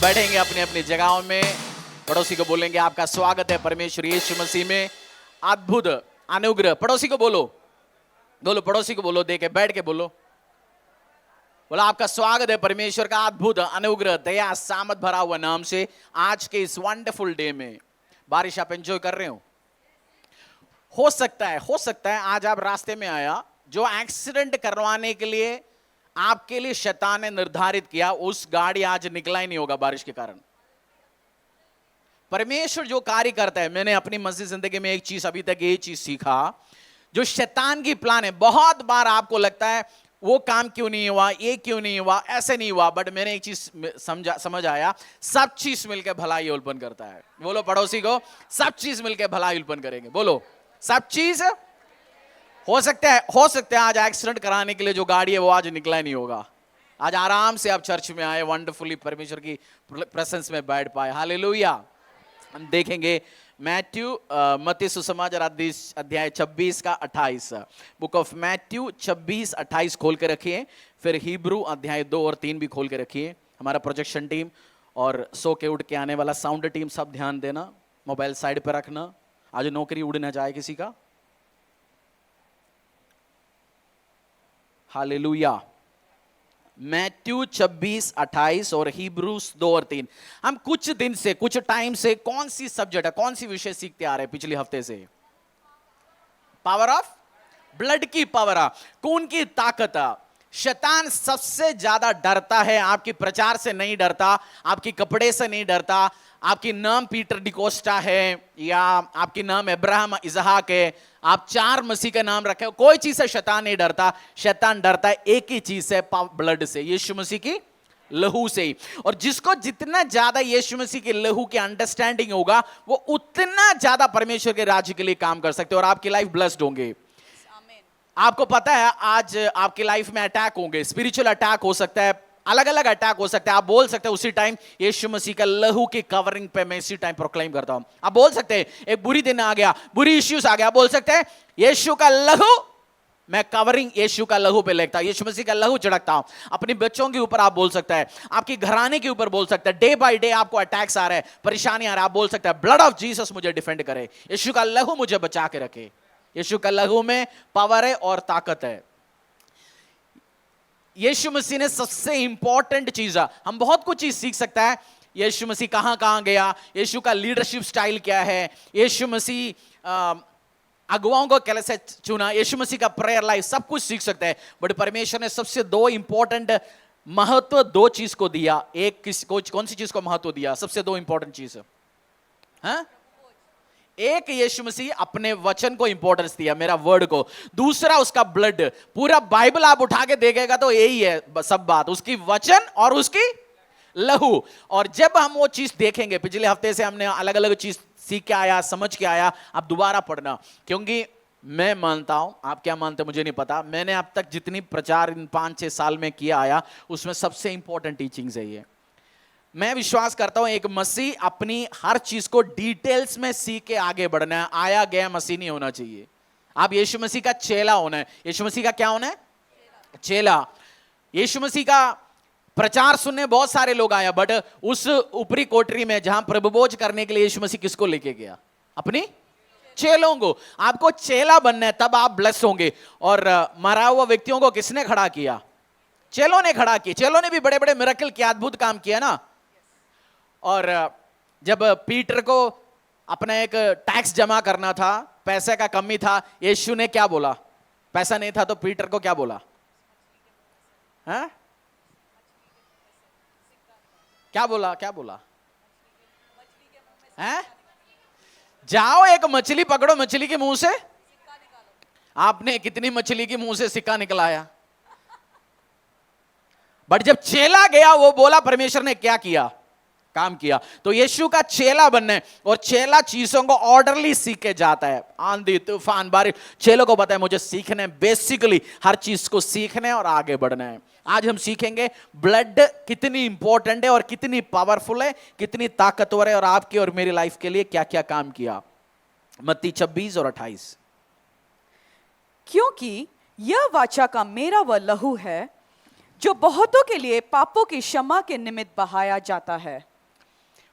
बैठेंगे अपनी अपनी जगहों में। पड़ोसी को बोलेंगे आपका स्वागत है परमेश्वर यीशु मसीह में अद्भुत अनुग्रह। पड़ोसी को बोलो, बोलो पड़ोसी को बोलो, देखे बैठ के बोलो, बोला आपका स्वागत है परमेश्वर का अद्भुत अनुग्रह दया सामत भरा हुआ नाम से आज के इस वंडरफुल डे में। बारिश आप एंजॉय कर रहे हो सकता है आज आप रास्ते में आया, जो एक्सीडेंट करवाने के लिए आपके लिए शैतान ने निर्धारित किया, उस गाड़ी आज निकला ही नहीं होगा बारिश के कारण। परमेश्वर जो कार्य करता है, मैंने अपनी मसीह जिंदगी में एक चीज अभी तक ये चीज सीखा, जो शैतान की प्लान है, बहुत बार आपको लगता है वो काम क्यों नहीं हुआ, ये क्यों नहीं हुआ, ऐसे नहीं हुआ, बट मैंने एक चीज समझ आया, सब चीज मिलकर भलाई उत्पन्न करता है। बोलो पड़ोसी को, सब चीज मिलकर भलाई उत्पन्न करेंगे। बोलो सब चीज। हो सकता है आज एक्सीडेंट कराने के लिए जो गाड़ी है वो आज निकला नहीं होगा, आज आराम से आप चर्च में आए, वंडरफुली परमेश्वर की प्रेजेंस में बैठ पाए। हालेलुया। हम देखेंगे मत्ती सुसमाचार अध्याय 26 का 28, बुक ऑफ मैथ्यू 26-28 खोल के रखिए। फिर हिब्रू अध्याय 2 और 3 भी खोल के रखिए। हमारा प्रोजेक्शन टीम और सो के उठ के आने वाला साउंड टीम सब ध्यान देना, मोबाइल साइड पे रखना, आज नौकरी उड़ ना जाए किसी का। हालेलुया। मैथ्यू 26-28 और हिब्रूस 2 और 3। हम कुछ दिन से, कुछ टाइम से कौन सी सब्जेक्ट है, कौन सी विषय सीखते आ रहे हैं पिछले हफ्ते से? पावर ऑफ ब्लड की पावर, खून की ताकत। शैतान सबसे ज्यादा डरता है, आपकी प्रचार से नहीं डरता, आपकी कपड़े से नहीं डरता, आपकी नाम पीटर डिकोस्टा है या आपकी नाम अब्राहम इसहाक है, आप 4 मसीह का नाम रखे हो, कोई चीज से शैतान नहीं डरता। शैतान डरता है एक ही चीज से, ब्लड से, यीशु मसीह की लहू से ही। और जिसको जितना ज्यादा यीशु मसीह के लहू की अंडरस्टैंडिंग होगा, वो उतना ज्यादा परमेश्वर के राज्य के लिए काम कर सकते हो और आपकी लाइफ ब्लेस्ड होंगे। आपको पता है आज आपकी लाइफ में अटैक होंगे, स्पिरिचुअल अटैक हो सकता है, अलग अलग अटैक हो सकते हैं। आप बोल सकते हैं उसी टाइम यीशु मसीह का लहू की कवरिंग पे मैं इसी टाइम प्रोक्लेम करता हूं। आप बोल सकते हैं एक बुरी दिन आ गया, बुरी इश्यूज आ गया, बोल सकते हैं यीशु का लहू, मैं कवरिंग यीशु का लहू पे लेता हूं, यीशु मसीह का लहू छिड़कता हूं। अपने बच्चों के ऊपर आप बोल सकता है, आपकी घराने के ऊपर बोल सकता है, डे बाय डे आपको अटैक्स आ रहे हैं, परेशानी आ रहा है, आप बोल सकते हैं ब्लड ऑफ जीसस मुझे डिफेंड करे, यीशु का लहू मुझे बचा के रखे। यीशु का लहू में पावर है और ताकत है। यीशु मसीह ने सबसे इंपॉर्टेंट चीज, हम बहुत कुछ चीज सीख सकता है, यीशु मसीह कहां कहां गया, यीशु का लीडरशिप स्टाइल क्या है, यीशु मसीह अगुवाओं को कैसे चुना, यीशु मसीह का प्रेयर लाइफ, सब कुछ सीख सकता है। बट परमेश्वर ने सबसे 2 इंपॉर्टेंट महत्व 2 चीज को दिया। कौन सी चीज को महत्व दिया? सबसे 2 इंपॉर्टेंट चीज, हाँ? एक यीशु मसीह अपने वचन को इंपॉर्टेंस दिया, मेरा वर्ड को। दूसरा उसका ब्लड। पूरा बाइबल आप उठा के देखेगा तो यही है सब बात, उसकी वचन और उसकी लहू। और जब हम वो चीज देखेंगे, पिछले हफ्ते से हमने अलग अलग चीज सीख के आया, समझ के आया, अब दोबारा पढ़ना, क्योंकि मैं मानता हूं, आप क्या मानते मुझे नहीं पता, मैंने अब तक जितनी प्रचार इन 5-6 साल में किया आया, उसमें सबसे इंपॉर्टेंट टीचिंग्स है ये। मैं विश्वास करता हूं एक मसीह अपनी हर चीज को डिटेल्स में सीख के आगे बढ़ना है, आया गया मसीह नहीं होना चाहिए। आप यीशु मसीह का चेला होना है। यीशु मसीह का क्या होना है? चेला। यीशु मसीह का प्रचार सुनने बहुत सारे लोग आया, बट उस ऊपरी कोठरी में जहां प्रभुभोज करने के लिए यीशु मसीह किसको लेके गया? अपनी चेलों को। आपको चेला बनना है, तब आप ब्लेस होंगे। और मरा हुआ व्यक्तियों को किसने खड़ा किया? चेलों ने खड़ा किया। चेलों ने भी बड़े बड़े मिरेकल किया, अद्भुत काम किया ना। और जब पीटर को अपना एक टैक्स जमा करना था, पैसे का कमी था, यीशु ने क्या बोला? पैसा नहीं था तो पीटर को क्या बोला? हाँ? क्या बोला? क्या बोला? हैं? जाओ एक मछली पकड़ो, मछली के मुंह से। आपने कितनी मछली के मुंह से सिक्का निकलाया? बट जब चेला गया, वो बोला परमेश्वर ने क्या किया? काम किया। तो यीशु का चेला बनना है, और चेला चीजों को ऑर्डरली सीख के जाता है। आंधी तूफान बारिश, चेलों को पता है मुझे सीखना है, बेसिकली हर चीज को सीखना है और आगे बढ़ना है। आज हम सीखेंगे ब्लड कितनी इंपॉर्टेंट है और कितनी पावरफुल है, कितनी ताकतवर है, और आपकी और मेरी लाइफ के लिए क्या क्या काम किया। मत्ती 26 और 28। क्योंकि यह वाचा का मेरा वह लहू है जो बहुतों के लिए पापों की क्षमा के निमित्त बहाया जाता है।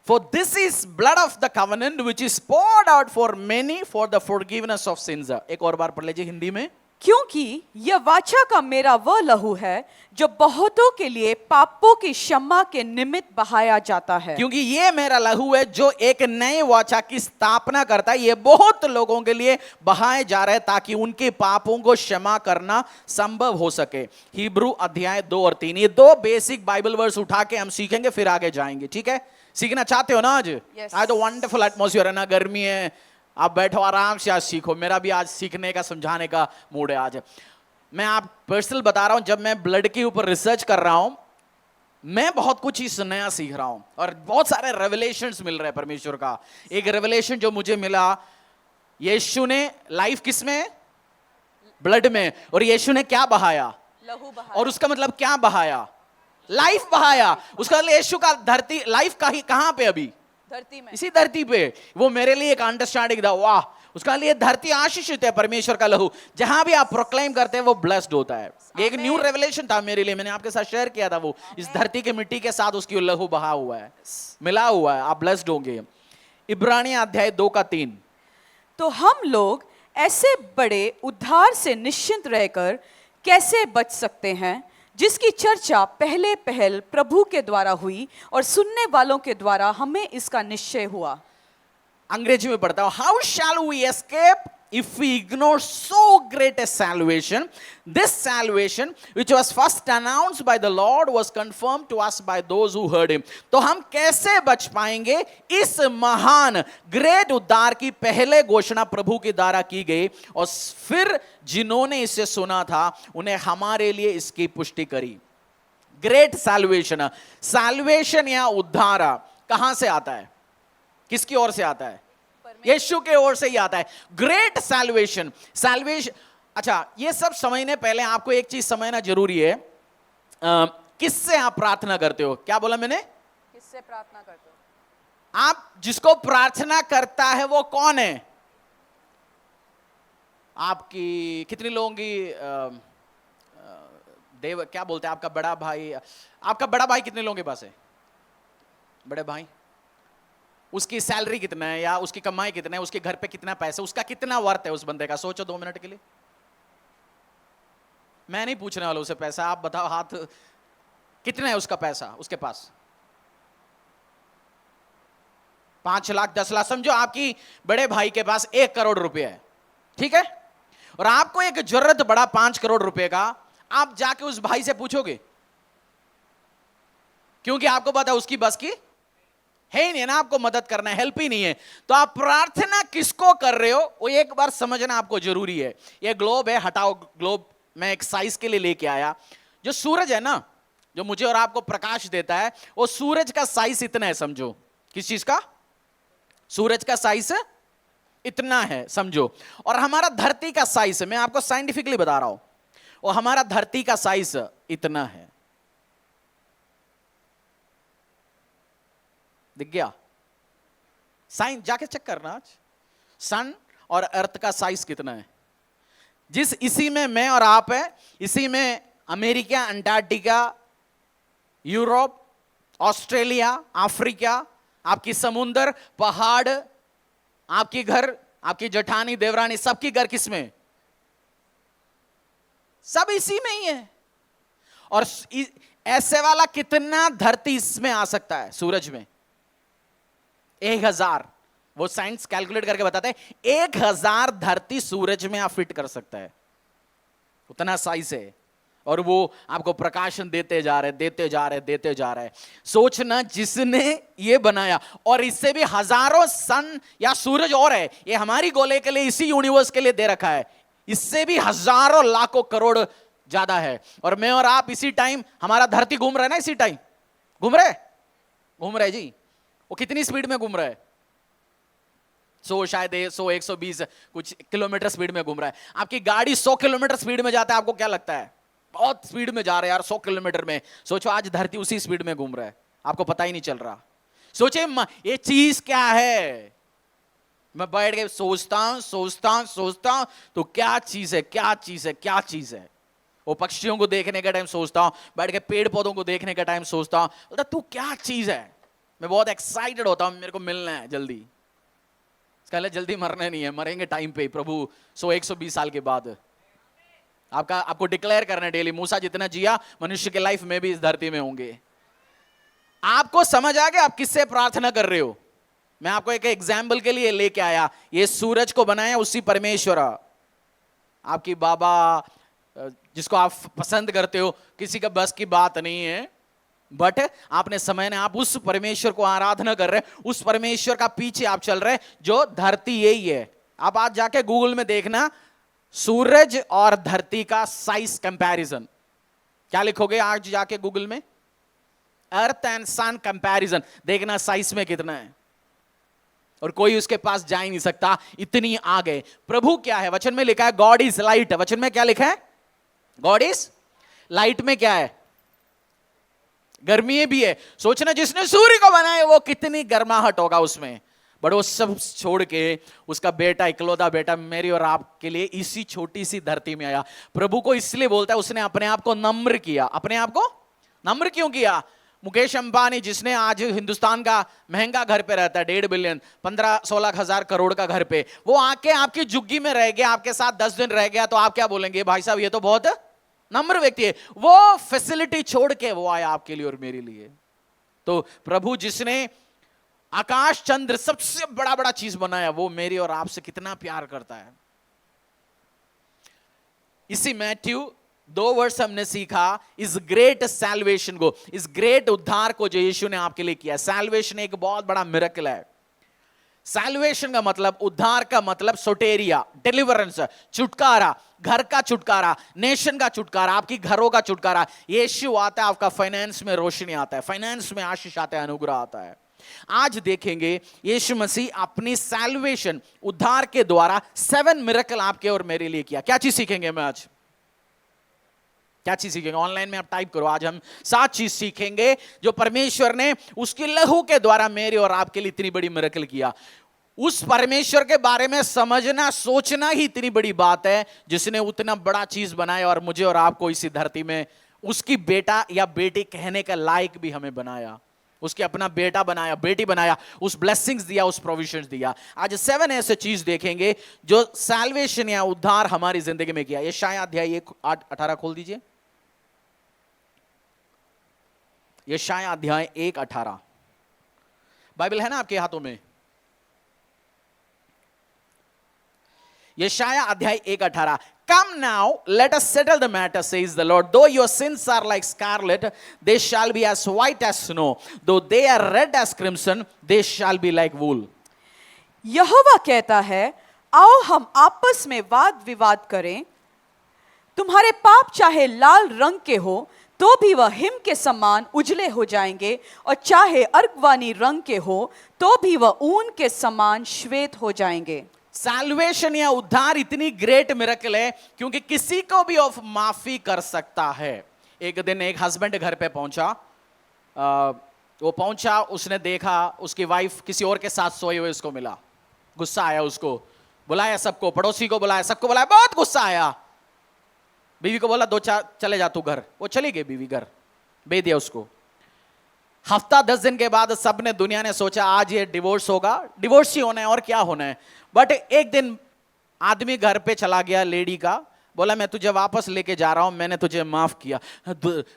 For this is blood of the covenant which is poured out for many for the forgiveness of sins. एक और बार पढ़ लीजिए हिंदी में. क्योंकि यह वाचा का मेरा वह लहू है जो बहुतों के लिए पापों की क्षमा के निमित्त बहाया जाता है. क्योंकि ये मेरा लहू है जो एक नए वाचा की स्थापना करता है. ये बहुत लोगों के लिए बहाए जा रहे हैं ताकि उनके पापों को क्षमा करना संभव हो सके. हिब्रू अध्याय 2 और 3. ये दो बेसिक बाइबल वर्स उठा के हम सीखेंगे, फिर आगे जाएंगे. ठीक है, सीखना चाहते हो ना आज? Yes. आज तो वंडरफुल एटमॉस्फेयर है ना, गर्मी है, आप बैठो आराम से, आज सीखो. मेरा भी आज सीखने का, समझाने का मूड है आज. मैं आप पर्सनल बता रहा हूं, जब मैं ब्लड के ऊपर रिसर्च कर रहा हूं, मैं बहुत कुछ ही नया सीख रहा हूं और बहुत सारे रेवलेशंस मिल रहे हैं परमेश्वर का. एक रेवलेशन जो मुझे मिला, यीशु ने लाइफ किस में? ब्लड में. और यीशु ने क्या बहाया? लहू बहाया. और उसका मतलब क्या बहाया? लाइफ बहाया. उसका मतलब यीशु का धरती लाइफ का ही कहां पे? अभी धरती में. इसी धरती पे. वो मेरे लिए एक अंडरस्टैंडिंग था. वाह, उसका लिए धरती आशीषित है. परमेश्वर का लहू जहां भी आप प्रोक्लेम करते हैं वो ब्लेस्ड होता है. एक न्यू रेवलेशन था मेरे लिए, मैंने आपके साथ शेयर किया था. वो इस धरती के मिट्टी के साथ उसकी लहू बहा हुआ है, मिला हुआ है. आप ब्लेस्ड होंगे. इब्रानी अध्याय 2 का 3. तो हम लोग ऐसे बड़े उद्धार से निश्चिंत रहकर कैसे बच सकते हैं जिसकी चर्चा पहले पहल प्रभु के द्वारा हुई और सुनने वालों के द्वारा हमें इसका निश्चय हुआ. अंग्रेजी में पढ़ता हूं. How shall we escape if we ignore so great a salvation? This salvation which was first announced by the Lord was confirmed to us by those who heard him. तो हम कैसे बच पाएंगे इस महान ग्रेट उद्धार की पहले घोषणा प्रभु के द्वारा की गई और फिर जिन्होंने इसे सुना था उन्हें हमारे लिए इसकी पुष्टि करी. Great salvation. सैल्वेशन या उद्धार कहां से आता है? किसकी ओर से आता है? यीशु के ओर से ही आता है. Great salvation. सैल्वेशन. अच्छा, ये सब समझने पहले आपको एक चीज समझना जरूरी है. किससे आप प्रार्थना करते हो? क्या बोला मैंने? किससे प्रार्थना करते हो? आप जिसको प्रार्थना करता है वो कौन है? आपकी कितनी लोगों की देव क्या बोलते हैं, आपका बड़ा भाई. आपका बड़ा भाई कितने लोगों के पास है? बड़े भाई. उसकी सैलरी कितना है या उसकी कमाई कितना है, उसके घर पे कितना पैसा, उसका कितना वर्थ है उस बंदे का? सोचो 2 मिनट के लिए. मैं नहीं पूछने वाला उसे पैसा. आप बताओ हाथ कितना है उसका पैसा उसके पास? 5 लाख 10 लाख. समझो आपकी बड़े भाई के पास 1 करोड़ रुपए है. ठीक है, और आपको एक जरूरत बड़ा 5 करोड़ रुपए का. आप जाके उस भाई से पूछोगे? क्योंकि आपको पता है उसकी बस की है ही नहीं ना, आपको मदद करना है, हेल्प ही नहीं है. तो आप प्रार्थना किसको कर रहे हो वो एक बार समझना आपको जरूरी है. ये ग्लोब है, हटाओ ग्लोब. मैं एक साइज के लिए लेके आया. जो सूरज है ना, जो मुझे और आपको प्रकाश देता है, वो सूरज का साइज इतना है. समझो किस चीज का? सूरज का साइज इतना है समझो. और हमारा धरती का साइज, मैं आपको साइंटिफिकली बता रहा हूं, और हमारा धरती का साइज इतना है. दिख गया? साइंस जाके चेक करना आज. सन और अर्थ का साइज कितना है. इसी में मैं और आप है, इसी में America, Antarctica, Europe, Australia, Africa, आपकी समुद्र, पहाड़, आपकी घर, आपकी जेठानी, देवरानी, सबकी घर किसमें? सब इसी में ही है. और ऐसे वाला कितना धरती इसमें आ सकता है? सूरज में 1000. वो साइंस कैलकुलेट करके बताते हैं 1000 धरती सूरज में आप फिट कर सकता है. उतना साइज है. और वो आपको प्रकाशन देते जा रहे, देते जा रहे, देते जा रहे. सोचना, जिसने ये बनाया, और इससे भी हजारों सन या सूरज और है, ये हमारी गोले के लिए, इसी यूनिवर्स के लिए दे रखा है. इससे भी हजारों लाखों करोड़ ज्यादा है. और मैं और आप इसी टाइम, हमारा धरती घूम रहा है ना, इसी टाइम घूम रहे जी. वो कितनी स्पीड में घूम रहा है? 100 शायद 100 120 कुछ किलोमीटर स्पीड में घूम रहा है. आपकी गाड़ी 100 किलोमीटर स्पीड में जाता है, आपको क्या लगता है? बहुत स्पीड में जा रहा है यार, 100 किलोमीटर में. सोचो आज धरती उसी स्पीड में घूम रहा है, आपको पता ही नहीं चल रहा. सोचे ये चीज क्या है. मैं बैठ के सोचता हूं तो क्या चीज है. वो पक्षियों को देखने का टाइम सोचता हूं, बैठ के पेड़ पौधों को देखने का टाइम सोचता हूं, तू क्या चीज है. मैं बहुत एक्साइटेड होता हूं, मेरे को मिलना है जल्दी। कहले जल्दी मरना नहीं है, मरेंगे टाइम पे प्रभु 100-120 साल के बाद। आपको डिक्लेयर करना है डेली, मूसा जितना जिया मनुष्य के लाइफ में भी इस धरती में होंगे। आपको समझ आ गया आप किससे प्रार्थना कर रहे हो? मैं आपको एक एग्जाम्पल के लिए लेके आया, ये सूरज को बनाया उसी परमेश्वर, आपकी बाबा जिसको आप पसंद करते हो, किसी का बस की बात नहीं है, बट आपने समय ने आप उस परमेश्वर को आराधना कर रहे हैं, उस परमेश्वर का पीछे आप चल रहे हैं जो धरती यही है। आप आज जाके गूगल में देखना सूरज और धरती का साइज कंपैरिजन, क्या लिखोगे आज जाके गूगल में? अर्थ एंड सन कंपैरिजन, देखना साइज में कितना है, और कोई उसके पास जा ही नहीं सकता, इतनी आगे। प्रभु क्या है? वचन में लिखा है गॉड इज लाइट। वचन में क्या लिखा है? God is light. में क्या है? गर्मी भी है। सोचना जिसने सूर्य को बनाया वो कितनी गर्माहट होगा उसमें, बट वो सब छोड़ के उसका बेटा, इकलौता बेटा मेरी और आपके लिए इसी छोटी सी धरती में आया। प्रभु को इसलिए बोलता है उसने अपने आप को नम्र किया। अपने आप को नम्र क्यों किया? मुकेश अंबानी जिसने आज हिंदुस्तान का महंगा घर पे रहता है, 1.5 बिलियन 15-16 हजार करोड़ का घर पे, वो आके आपकी झुग्गी में रह गया, आपके साथ 10 दिन रह गया, तो आप क्या बोलेंगे? भाई साहब ये तो बहुत नम्र व्यक्ति है। वो फैसिलिटी छोड़ के वो आया आपके लिए और मेरे लिए। तो प्रभु जिसने आकाश चंद्र सबसे बड़ा बड़ा चीज बनाया, वो मेरी और आपसे कितना प्यार करता है। इसी मैथ्यू 2 वर्ष हमने सीखा, इस ग्रेट सैल्वेशन को, इस ग्रेट उद्धार को जो यीशु ने आपके लिए किया। सैल्वेशन एक बहुत बड़ा मिरेकल है। सैल्वेशन का मतलब, उद्धार का मतलब सोटेरिया, डिलीवरेंस, छुटकारा, घर का छुटकारा, नेशन का छुटकारा, आपकी घरों का छुटकारा। यीशु आता है, आपका फाइनेंस में रोशनी आता है, फाइनेंस में आशीष आता है, अनुग्रह आता है। आज देखेंगे यीशु मसीह अपनी सैल्वेशन, उद्धार के द्वारा 7 मिरेकल आपके और मेरे लिए किया। क्या चीज सीखेंगे हम आज? क्या चीज सीखेंगे? ऑनलाइन में आप टाइप करो, आज हम 7 चीज सीखेंगे जो परमेश्वर ने उसके लहू के द्वारा मेरे और आपके लिए इतनी बड़ी मिरेकल किया। उस परमेश्वर के बारे में समझना, सोचना ही इतनी बड़ी बात है, जिसने उतना बड़ा चीज बनाया और मुझे और आपको इसी धरती में उसकी बेटा या बेटी कहने का लायक भी हमें बनाया, उसके अपना बेटा बनाया, बेटी बनाया, उस ब्लेसिंग्स दिया, उस प्रोविजंस दिया। आज 7 ऐसे चीज देखेंगे जो सैल्वेशन या उद्धार हमारी जिंदगी में किया। यशायाह अध्याय 1:18 खोल दीजिए। यशायाह अध्याय 1:18 बाइबल है ना आपके हाथों में? यशायाह अध्याय 1:18, Come now, let us settle the matter, says the Lord. Though your sins are like scarlet, they shall be as white as snow. Though they are red as crimson, they shall be like wool. यहोवा कहता है, आओ हम आपस में वाद विवाद करें। तुम्हारे पाप चाहे लाल रंग के हो तो भी वह हिम के समान उजले हो जाएंगे, और चाहे अर्गवानी रंग के हो तो भी वह ऊन के समान श्वेत हो जाएंगे। सैल्वेशन या उद्धार इतनी ग्रेट मिरेकल है क्योंकि किसी को भी ऑफ माफी कर सकता है। एक दिन एक हस्बैंड घर पे पहुंचा, वो पहुंचा, उसने देखा उसकी वाइफ किसी और के साथ सोए हुए उसको मिला। गुस्सा आया उसको, बुलाया सबको, पड़ोसी को बुलाया, सबको बुलाया, बहुत गुस्सा आया। बीवी को बोला 2-4 चले जा तू घर। वो चली गई बीवी घर, भेज दिया उसको। हफ्ता 10 दिन के बाद सबने, दुनिया ने सोचा आज ये डिवोर्स होगा, डिवोर्स ही होना है और क्या होना है। बट एक दिन आदमी घर पे चला गया, लेडी का, बोला मैं तुझे वापस लेके जा रहा हूं, मैंने तुझे माफ किया।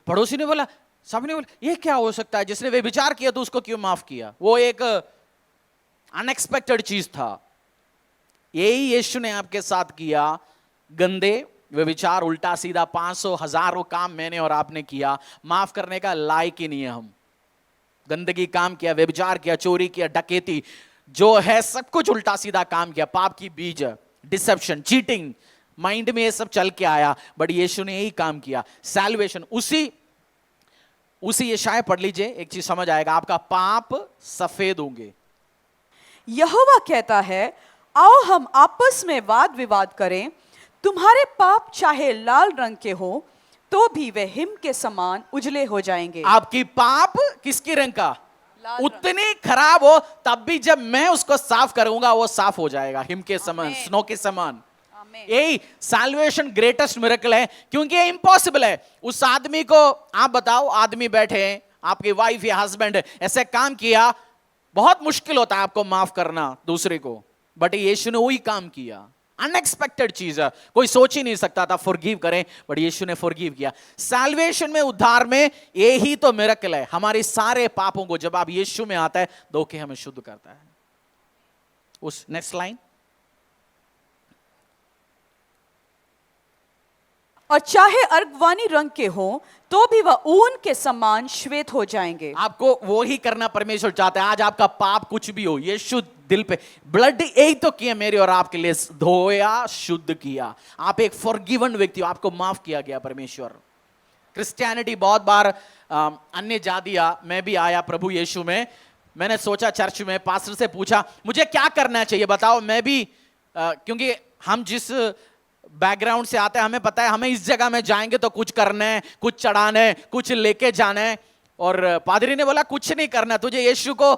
पड़ोसी ने बोला, सबने बोला ये क्या हो सकता है, जिसने वे विचार किया तो उसको क्यों माफ किया? वो एक अनएक्सपेक्टेड चीज था। यही यीशु ने आपके साथ किया। गंदे वे विचार, उल्टा सीधा 500 हजारों काम मैंने और आपने किया, माफ करने का लायक ही नहीं है हम। गंदगी काम किया, व्यभिचार किया, चोरी किया, डकैती, जो है सब कुछ उल्टा सीधा काम किया, पाप की बीज, डिसेप्शन, चीटिंग, माइंड में ये सब चल के आया। बट यीशु ने यही काम किया। सैल्वेशन, उसी यशायाह पढ़ लीजिए, एक चीज समझ आएगा, आपका पाप सफेद होंगे। यहोवा कहता है, आओ हम आपस में वाद विवाद करें। तुम्हारे पाप चाहे लाल रंग के हो तो भी वे हिम के समान उजले हो जाएंगे। आपकी पाप किसकी रंग का? उतनी खराब हो तब भी जब मैं उसको साफ करूंगा वो साफ हो जाएगा, हिम के समान, स्नो के समान। यही सैल्वेशन ग्रेटेस्ट मिरेकल है, क्योंकि ये इम्पॉसिबल है। उस आदमी को आप बताओ, आदमी बैठे हैं, आपकी वाइफ या हस्बैंड ऐसे काम किया, बहुत मुश्किल होता है आपको माफ करना दूसरे को, बट यीशु ने वही काम किया। अनएक्सपेक्टेड चीज है, कोई सोच ही नहीं सकता था फॉरगिव करें, बट यीशु ने फॉरगिव किया। सैल्वेशन में, उद्धार में यही तो मिरेकल है। हमारे सारे पापों को जब आप यीशु में आता है, धोखे हमें शुद्ध करता है। उस नेक्स्ट लाइन, और चाहे अर्गवानी रंग के हों तो भी वह ऊन के समान श्वेत हो जाएंगे। आपको वो ही करना परमेश्वर चाहता है। आज आपका पाप कुछ भी हो, यीशु दिल पे ब्लड यही तो किया मेरे और आपके लिए, धोया, शुद्ध किया। आप एक फॉरगिवन व्यक्ति हो, आपको माफ किया गया परमेश्वर। क्रिश्चियनिटी बहुत बार अन्य जातियां, मैं भी आया प्रभु यीशु में, मैंने सोचा चर्च में, पास्टर से पूछा मुझे क्या करना चाहिए बताओ। मैं भी क्योंकि हम जिस बैकग्राउंड से आते हैं, हमें पता है हमें इस जगह में जाएंगे तो कुछ करना है, कुछ चढ़ाना है, कुछ लेके जाना है। और पादरी ने बोला कुछ नहीं करना, तुझे यीशु को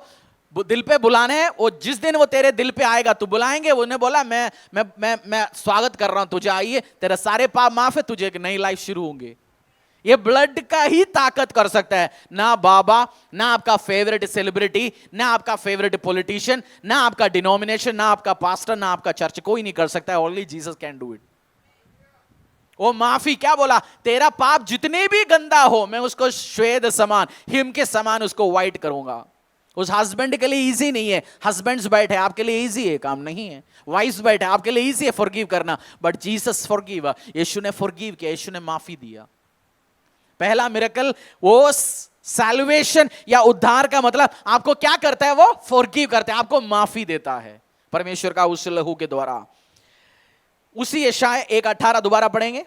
दिल पे बुलाना है, वो जिस दिन वो तेरे दिल पे आएगा तू बुलाएंगे। उन्होंने बोला मैं स्वागत कर रहा हूं, तुझे आइए, तेरे सारे पाप माफ है, तुझे एक नई लाइफ शुरू होंगे। ये ब्लड का ही ताकत कर सकता है, ना बाबा, ना आपका फेवरेट सेलिब्रिटी, ना आपका फेवरेट पॉलिटिशियन, ना आपका डिनोमिनेशन, ना आपका पास्टर, ना आपका चर्च, कोई नहीं कर सकता है। Only Jesus can do it. वो माफी क्या बोला, तेरा पाप जितने भी गंदा हो मैं उसको श्वेत समान, हिम के समान उसको व्हाइट करूंगा। उस हस्बैंड के लिए इजी नहीं है, हस्बैंड्स बैठे आपके लिए इजी है, काम नहीं है। वाइफ्स बैठे आपके लिए इजी है फॉरगिव करना, बट जीसस फॉरगिव, यीशु ने फॉरगिव किया, यीशु ने माफी दिया। पहला मिरेकल वो सैल्वेशन या उद्धार का मतलब आपको क्या करता है, वो फॉरगिव करता है, आपको माफी देता है परमेश्वर का उस लहू के द्वारा। उसी यशाया 1:18 दोबारा पढ़ेंगे,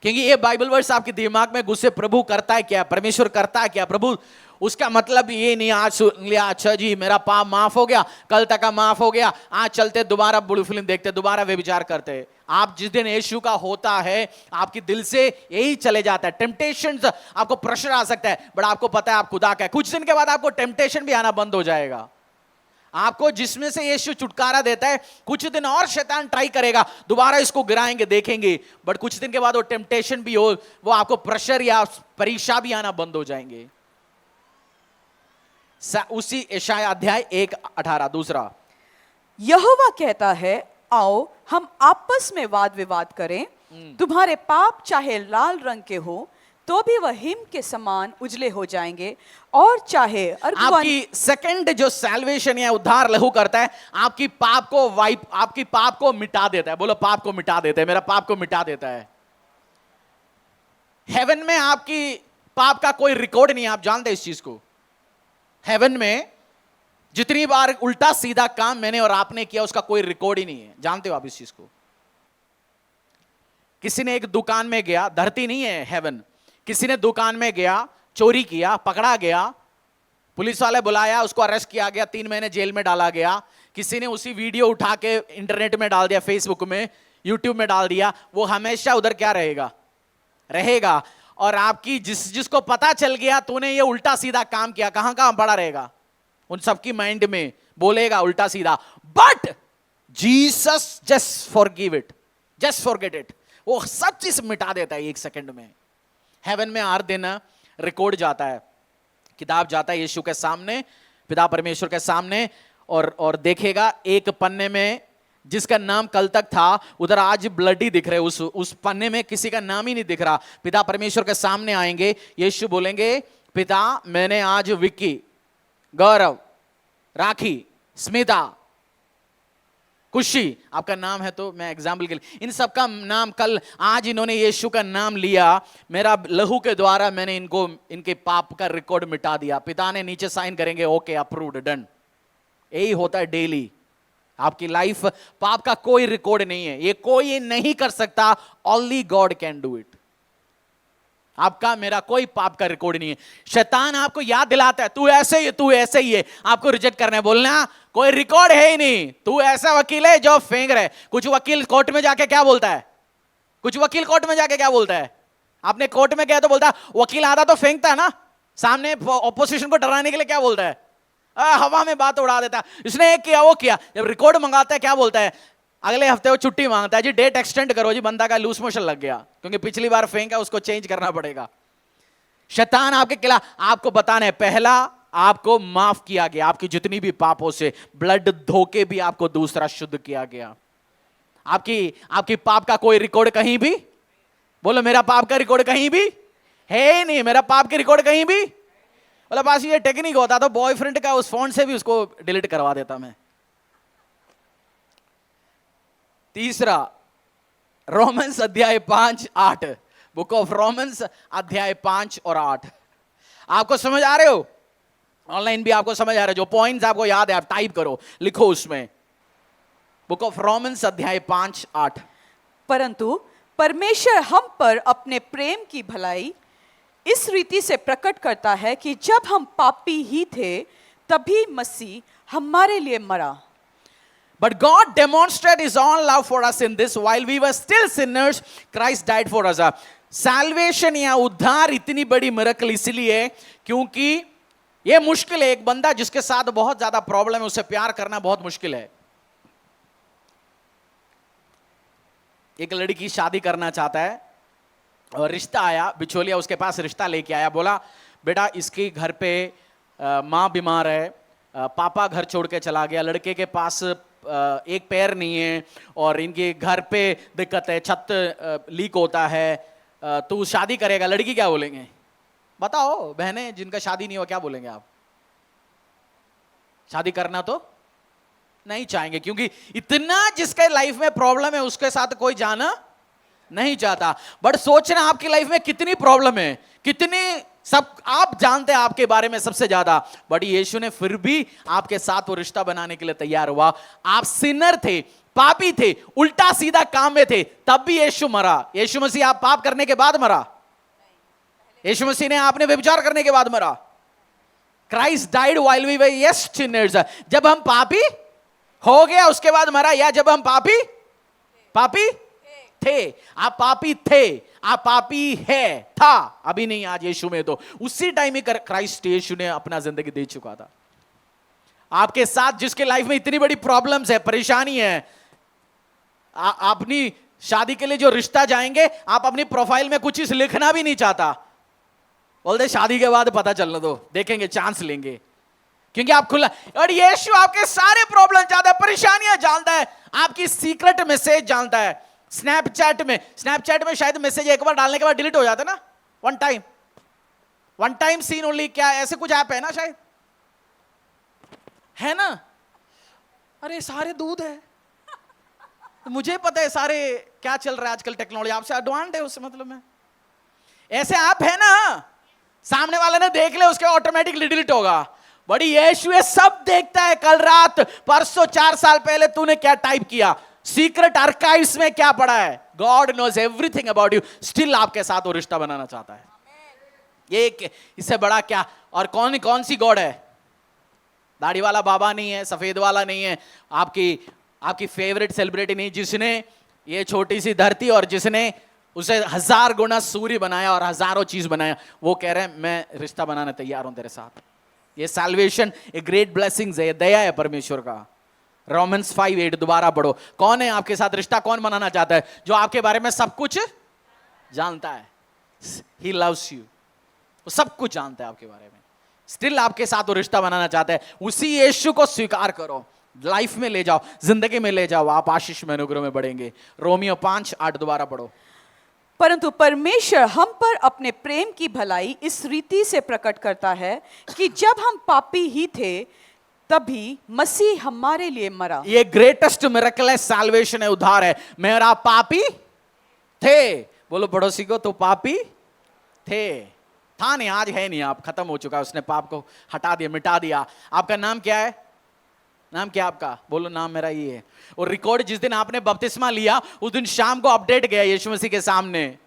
क्योंकि ये बाइबल वर्स आपके दिमाग में घुसे। प्रभु करता है क्या, परमेश्वर करता है क्या, प्रभु उसका मतलब ये नहीं आज सुन लिया, अच्छा जी मेरा पाप माफ हो गया, कल तक का माफ हो गया, आज चलते दोबारा बुरी फिल्म देखते, दोबारा वे विचार करते। आप जिस दिन यीशु का होता है, आपके दिल से यही चले जाता है। टेम्पटेशंस, आपको प्रेशर आ सकता है, बट आपको पता है आप खुदा का है। कुछ दिन के बाद आपको टेम्पटेशन भी आना बंद हो जाएगा। आपको जिसमें से यीशु छुटकारा देता है, कुछ दिन और शैतान ट्राई करेगा, दोबारा इसको गिराएंगे, देखेंगे, बट कुछ दिन के बाद वो टेम्पटेशन भी हो, वो आपको प्रेशर या परीक्षा भी आना बंद हो जाएंगे। उसी यशाया अध्याय 1:18 दूसरा, यहोवा कहता है आओ हम आपस में वाद विवाद करें, तुम्हारे पाप चाहे लाल रंग के हो तो भी वह हिम के समान उजले हो जाएंगे, और चाहे आपकी सेकंड जो सैल्वेशन या उद्धार लहू करता है, आपकी पाप को वाइप, आपकी पाप को मिटा देता है। बोलो पाप को मिटा देता है, मेरा पाप को मिटा देता है। हेवन में आपकी पाप का कोई रिकॉर्ड नहीं है, आप जानते हैं इस चीज को। हेवन में जितनी बार उल्टा सीधा काम मैंने और आपने किया उसका कोई रिकॉर्ड ही नहीं है, जानते हो आप इस चीज को। किसी ने एक दुकान में गया, धरती नहीं है हेवन, किसी ने दुकान में गया, चोरी किया, पकड़ा गया, पुलिस वाले बुलाया, उसको अरेस्ट किया गया, 3 महीने जेल में डाला गया। किसी ने उसी वीडियो उठा के इंटरनेट में डाल दिया, फेसबुक में, यूट्यूब में डाल दिया, वो हमेशा उधर क्या रहेगा। और आपकी जिसको पता चल गया तूने ये उल्टा सीधा काम किया, कहां कहां पड़ा रहेगा, उन सबकी माइंड में बोलेगा उल्टा सीधा। But Jesus just forgive it, just forget it, वो सब चीज मिटा देता है 1 सेकंड में। हेवन में हर दिन रिकॉर्ड जाता है, किताब जाता है यीशु के सामने, पिता परमेश्वर के सामने, और देखेगा एक पन्ने में जिसका नाम कल तक था उधर आज ब्लडी दिख रहे, उस पन्ने में किसी का नाम ही नहीं दिख रहा। पिता परमेश्वर के सामने आएंगे, यीशु बोलेंगे पिता मैंने आज विक्की, गौरव, राखी, स्मिता, खुशी आपका नाम है, तो मैं एग्जाम्पल के लिए इन सब का नाम कल आज इन्होंने यीशु का नाम लिया, मेरा लहू के द्वारा मैंने इनको इनके पाप का रिकॉर्ड मिटा दिया। पिता ने नीचे साइन करेंगे, ओके अप्रूव्ड, डन। यही होता है डेली। आपकी लाइफ पाप का कोई रिकॉर्ड नहीं है, ये कोई नहीं कर सकता, only God can do it. आपका मेरा कोई पाप का रिकॉर्ड नहीं है। शैतान आपको याद दिलाता है तू ऐसे ही है, तू ऐसे ही है, आपको रिजेक्ट करना है, बोलना कोई रिकॉर्ड है ही नहीं, तू ऐसा वकील है जो फेंक रहे। कुछ वकील कोर्ट में जाके क्या बोलता है, कुछ वकील कोर्ट में जाके क्या बोलता है, आपने कोर्ट में गया तो बोलता वकील आधा तो फेंकता है ना, सामने ऑपोजिशन को डराने के लिए क्या बोलता है, हवा में बात उड़ा देता है, इसने एक किया वो किया। जब रिकॉर्ड मंगाता है क्या बोलता है, अगले हफ्ते वो छुट्टी मांगता है, जी डेट एक्सटेंड करो जी, बंदा का लूज मोशन लग गया, क्योंकि पिछली बार फेंका उसको चेंज करना पड़ेगा। शैतान आपके खिलाफ, आपको बताना है पहला आपको माफ किया गया, आपकी जितनी भी पापों से ब्लड धोके भी आपको दूसरा शुद्ध किया गया। आपकी आपकी पाप का कोई रिकॉर्ड कहीं भी, बोलो मेरा पाप का रिकॉर्ड कहीं भी है ही नहीं, मेरा पाप के रिकॉर्ड कहीं भी। बोला पास ये टेक्निक होता तो बॉयफ्रेंड का उस फोन से भी उसको डिलीट करवा देता मैं। तीसरा रोमन्स अध्याय 5-8, बुक ऑफ रोमन्स अध्याय 5 और 8। आपको समझ आ रहे हो? ऑनलाइन भी आपको समझ आ रहा है? जो पॉइंट्स आपको याद है आप टाइप करो, लिखो उसमें। बुक ऑफ रोमन्स अध्याय 5-8। परंतु परमेश्वर हम पर अपने प्रेम की भलाई इस रीति से प्रकट करता है कि जब हम पापी ही थे तभी मसीह हमारे लिए मरा। But God demonstrated his own love for us in this, while we were still sinners, Christ died for us. Salvation या उद्धार इतनी बड़ी मिरेकल इसलिए है क्योंकि ये मुश्किल है। एक बंदा जिसके साथ बहुत ज्यादा प्रॉब्लम है उससे प्यार करना बहुत मुश्किल है। एक लड़की शादी करना चाहता है और रिश्ता आया, बिचौलिया उसके पास रिश्ता लेके आया, बोला बेटा इसके घर पे माँ बीमार है, पापा घर छोड़ के चला गया, लड़के के पास एक पैर नहीं है और इनके घर पे दिक्कत है, छत लीक होता है, तू शादी करेगा? लड़की क्या बोलेंगे? बताओ बहनें जिनका शादी नहीं हुआ क्या बोलेंगे आप? शादी करना तो नहीं चाहेंगे क्योंकि इतना जिसके लाइफ में प्रॉब्लम है उसके साथ कोई जाना नहीं चाहता। बट सोचना आपकी लाइफ में कितनी प्रॉब्लम है, कितनी सब आप जानते हैं आपके बारे में सबसे ज्यादा, बट यीशु ने फिर भी आपके साथ वो रिश्ता बनाने के लिए तैयार हुआ। आप सिनर थे, पापी थे, उल्टा सीधा काम में थे, तब भी यीशु मरा। यीशु मसीह आप पाप करने के बाद मरा? यीशु मसीह ने आपने व्यभिचार करने के बाद मरा? Christ died while we were yet sinners, जब हम पापी हो गया उसके बाद मरा, या जब हम पापी थे? आप पापी थे, आप पापी है, था, अभी नहीं आज यीशु में, तो उसी टाइम ही क्राइस्ट यीशु ने अपना जिंदगी दे चुका था। आपके साथ जिसके लाइफ में इतनी बड़ी प्रॉब्लम्स है, परेशानी है, अपनी शादी के लिए जो रिश्ता जाएंगे, आप अपनी प्रोफाइल में कुछ चीज लिखना भी नहीं चाहता, बोलते शादी के बाद पता चलने दो, देखेंगे, चांस लेंगे, क्योंकि आप खुला। और यीशु आपके सारे प्रॉब्लम जानता है, परेशानियां जानता है, आपकी सीक्रेट मैसेज जानता है। स्नैपचैट में शायद मैसेज एक बार डालने के बाद डिलीट हो जाता है ना, वन टाइम सीन ओनली, क्या ऐसे कुछ ऐप है ना, शायद है ना? अरे सारे दूध है, मुझे पता है सारे क्या चल रहा है आजकल, टेक्नोलॉजी आपसे एडवांस है, उससे मतलब में ऐसे ऐप है ना, सामने वाले ने देख ले उसके ऑटोमेटिकली डिलीट होगा। बड़ी यीशु ये सब देखता है, कल रात, परसों, 4 साल पहले तूने क्या टाइप किया, सीक्रेट आर्काइव्स में क्या पड़ा है, God knows everything about you. Still आपके साथ वो रिश्ता बनाना चाहता है। ये इससे बड़ा क्या? और कौन सी गॉड है? दाढ़ी वाला बाबा नहीं है, सफेद वाला नहीं है, आपकी फेवरेट सेलिब्रिटी नहीं, जिसने ये छोटी सी धरती और जिसने उसे 1000 गुना सूर्य बनाया और हजारों चीज बनाया, वो कह रहे हैं मैं रिश्ता बनाने तैयार हूं तेरे साथ। ये सैल्वेशन एक ग्रेट ब्लेसिंग्स है, ये दया है परमेश्वर का। रोमन्स 5:8 दोबारा पढ़ो। कौन है आपके साथ रिश्ता कौन बनाना चाहता है? जो आपके बारे में सब कुछ जानता है। ही लव्स यू, वो सब कुछ जानता है आपके बारे में, स्टिल आपके साथ वो रिश्ता बनाना चाहता है। उसी यीशु को स्वीकार करो, लाइफ में ले जाओ, जिंदगी में ले जाओ, आप आशीष में अनुग्रह में बढ़ेंगे। रोमियो 5:8 दोबारा पढ़ो। परंतु परमेश्वर हम पर अपने प्रेम की भलाई इस रीति से प्रकट करता है कि जब हम पापी ही थे तभी मसीह हमारे लिए मरा। ये ग्रेटेस्ट मिरेकल है, सैल्वेशन है, उद्धार है। मेरा पापी थे, बोलो पड़ोसी को, तो पापी थे, था नहीं, आज है नहीं, आप खत्म हो चुका है, उसने पाप को हटा दिया, मिटा दिया। आपका नाम क्या है? नाम क्या आपका? बोलो नाम मेरा ये है। और रिकॉर्ड जिस दिन आपने बपतिस्मा लिया उस दिन शाम को अपडेट गया यीशु मसीह के सामने,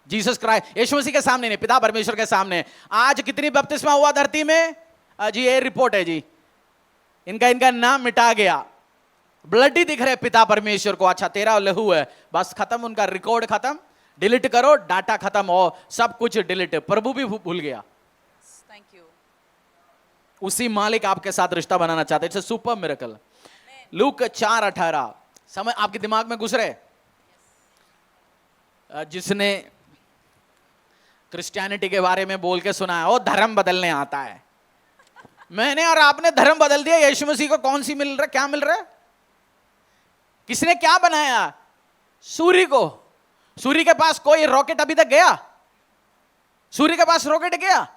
जीसस क्राइस्ट, यीशु मसीह के सामने नहीं, पिता परमेश्वर के सामने। आज कितनी बपतिस्मा हुआ धरती में? जी ये रिपोर्ट है जी, इनका नाम मिटा गया, ब्लड ही दिख रहे पिता परमेश्वर को। अच्छा तेरा लहू है, बस खत्म, उनका रिकॉर्ड खत्म, डिलीट करो, डाटा खत्म हो, सब कुछ डिलीट। प्रभु भी भूल गया। Thank you. उसी मालिक आपके साथ रिश्ता बनाना चाहते हैं। It's a super miracle. Look 4:18 समझ आपके दिमाग में घुस रहे? जिसने क्रिश्चियनिटी के बारे में बोल के सुना है, वो धर्म बदलने आता है। मैंने और आपने धर्म बदल दिया। यीशु मसीह को कौन सी मिल रहा है, क्या मिल रहा है? किसने क्या बनाया? सूर्य को। सूर्य के पास कोई रॉकेट अभी तक गया? सूर्य के पास रॉकेट गया?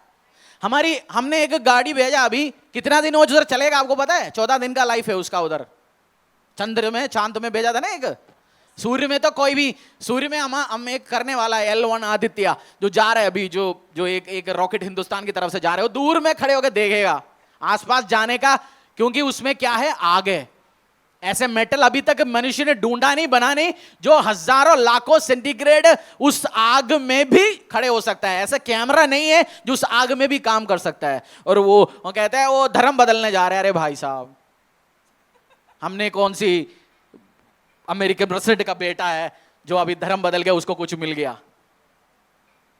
हमने एक गाड़ी भेजा, अभी कितना दिन वो उधर चलेगा आपको पता है? 14 दिन का लाइफ है उसका। उधर चांद में भेजा था ना एक। सूर्य में तो कोई भी, सूर्य में हम एक करने वाला है L1 आदित्य, जो जा रहा है अभी, जो एक रॉकेट हिंदुस्तान की तरफ से जा रहे हो, दूर में खड़े होकर देखेगा आसपास जाने का, क्योंकि उसमें क्या है, आग है। ऐसे मेटल अभी तक मनुष्य ने ढूंढा नहीं, बना नहीं, जो हजारों लाखों सेंटीग्रेड उस आग में भी खड़े हो सकता है। ऐसा कैमरा नहीं है जो उस आग में भी काम कर सकता है। और वो कहता है वो धर्म बदलने जा रहे हैं। अरे भाई साहब, हमने कौन सी अमेरिकन प्रेसिडेंट का बेटा है जो अभी धर्म बदल गया, उसको कुछ मिल गया?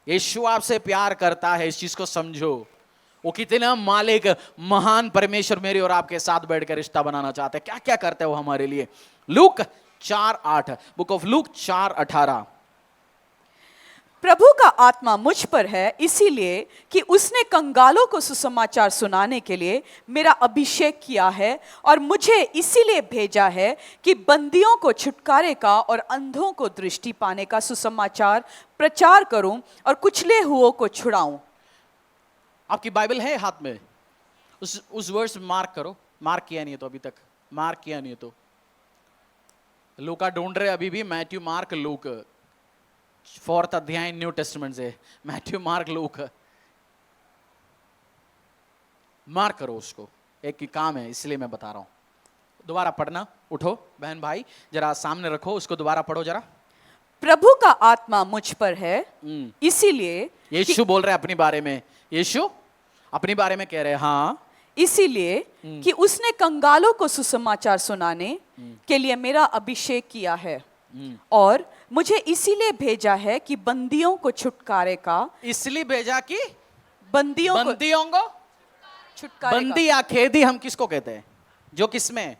यीशु आपसे प्यार करता है, इस चीज को समझो। वो कितना मालिक, महान परमेश्वर मेरे और आपके साथ बैठकर रिश्ता बनाना चाहते हैं। क्या क्या करते हैं वो हमारे लिए। Look 4:8, book of look 4:18। प्रभु का आत्मा मुझ पर है, इसीलिए कि उसने कंगालों को सुसमाचार सुनाने के लिए मेरा अभिषेक किया है, और मुझे इसीलिए भेजा है कि बंदियों को छुटकारे का और अंधों को दृष्टि पाने का सुसमाचार प्रचार करूं और कुचले हुओं को छुड़ाऊं। आपकी बाइबल है हाथ में? उस वर्स मार्क करो। मार्क किया नहीं है तो अभी तक, मार्क किया नहीं है तो। लूका ढूंढ रहे अभी भी, मैथ्यू मार्क लूक, 4th अध्याय न्यू टेस्टमेंट से। मैथ्यू मार्क लूक, मार्क करो उसको। एक ही काम है इसलिए मैं बता रहा हूं। दोबारा पढ़ना, उठो बहन भाई, जरा सामने रखो उसको, दोबारा पढ़ो जरा। प्रभु का आत्मा मुझ पर है, इसीलिए, यीशु बोल रहे अपने बारे में, यीशु अपने बारे में कह रहे हैं। हाँ, इसीलिए कि उसने कंगालों को सुसमाचार सुनाने के लिए मेरा अभिषेक किया है, और मुझे इसीलिए भेजा है कि बंदियों को छुटकारे का। इसलिए भेजा कि बंदियों को छुटकारे बंदी या कैदी हम किसको कहते हैं? जो किसमें,